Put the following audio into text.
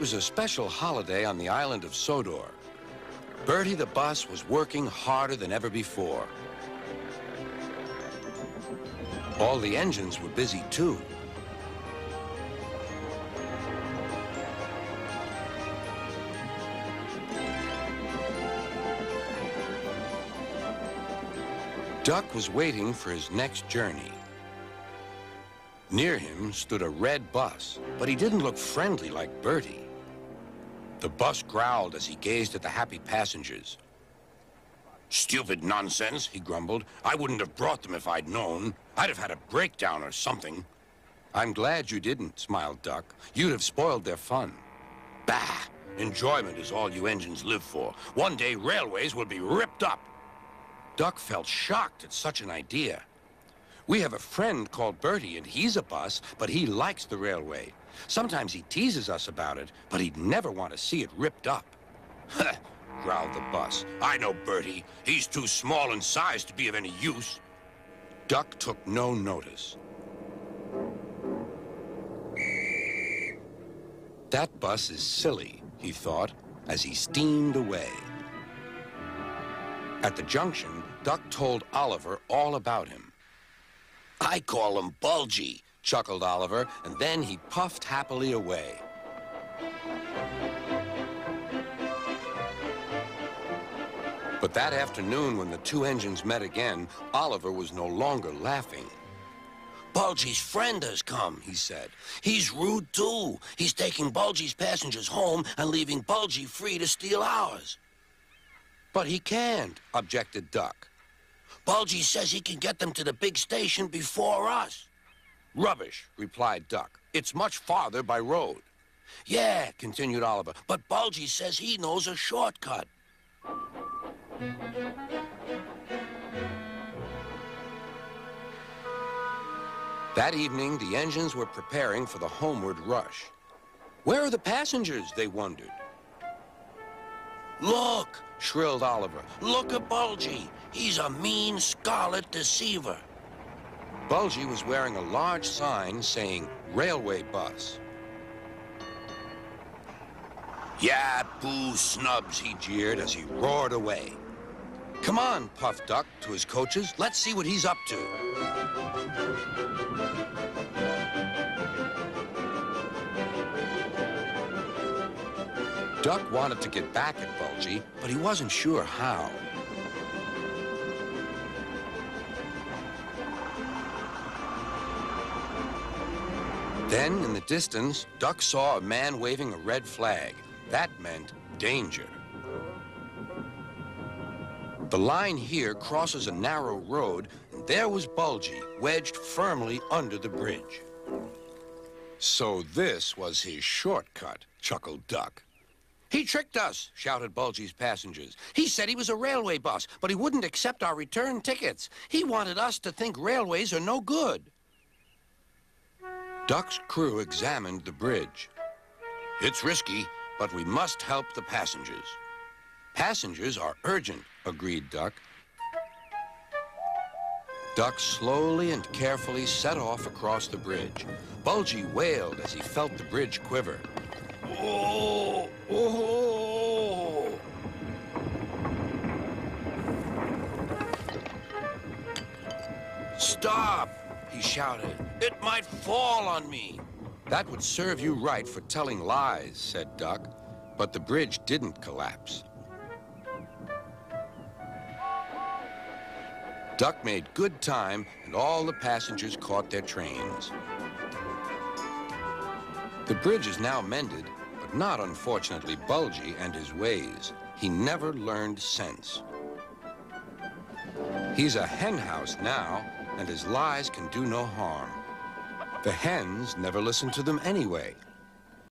was a special holiday on the island of Sodor. Bertie the bus was working harder than ever before. All the engines were busy too. Duck was waiting for his next journey. Near him stood a red bus, but he didn't look friendly like Bertie. The bus growled as he gazed at the happy passengers. "Stupid nonsense," he grumbled. "I wouldn't have brought them if I'd known. I'd have had a breakdown or something." "I'm glad you didn't," smiled Duck. "You'd have spoiled their fun." "Bah! Enjoyment is all you engines live for. One day railways will be ripped up." Duck felt shocked at such an idea. "We have a friend called Bertie, and he's a bus, but he likes the railway. Sometimes he teases us about it, but he'd never want to see it ripped up." "Huh," growled the bus. "I know Bertie. He's too small in size to be of any use." Duck took no notice. "That bus is silly," he thought, as he steamed away. At the junction, Duck told Oliver all about him. "I call him Bulgy," chuckled Oliver, and then he puffed happily away. But that afternoon, when the two engines met again, Oliver was no longer laughing. "Bulgy's friend has come," he said. "He's rude, too. He's taking Bulgy's passengers home and leaving Bulgy free to steal ours." "But he can't," objected Duck. "Bulgy says he can get them to the big station before us." "Rubbish," replied Duck. "It's much farther by road." "Yeah," continued Oliver, "but Bulgy says he knows a shortcut." That evening, the engines were preparing for the homeward rush. "Where are the passengers?" they wondered. "Look!" shrilled Oliver. "Look at Bulgy. He's a mean scarlet deceiver." Bulgy was wearing a large sign saying railway bus. "Yeah, boo snubs," he jeered as he roared away. "Come on," puffed Duck to his coaches. "Let's see what he's up to." Duck wanted to get back at Bulgy, but he wasn't sure how. Then, in the distance, Duck saw a man waving a red flag. That meant danger. The line here crosses a narrow road, and there was Bulgy, wedged firmly under the bridge. "So this was his shortcut," chuckled Duck. "He tricked us," shouted Bulgy's passengers. "He said he was a railway bus, but he wouldn't accept our return tickets. He wanted us to think railways are no good." Duck's crew examined the bridge. "It's risky, but we must help the passengers." "Passengers are urgent," agreed Duck. Duck slowly and carefully set off across the bridge. Bulgy wailed as he felt the bridge quiver. "Oh! Oh!" "Stop!" he shouted. "It might fall on me." "That would serve you right for telling lies," said Duck. But the bridge didn't collapse. Duck made good time, and all the passengers caught their trains. The bridge is now mended, but not, unfortunately, Bulgy and his ways. He never learned sense. He's a hen house now, and his lies can do no harm. The hens never listen to them anyway.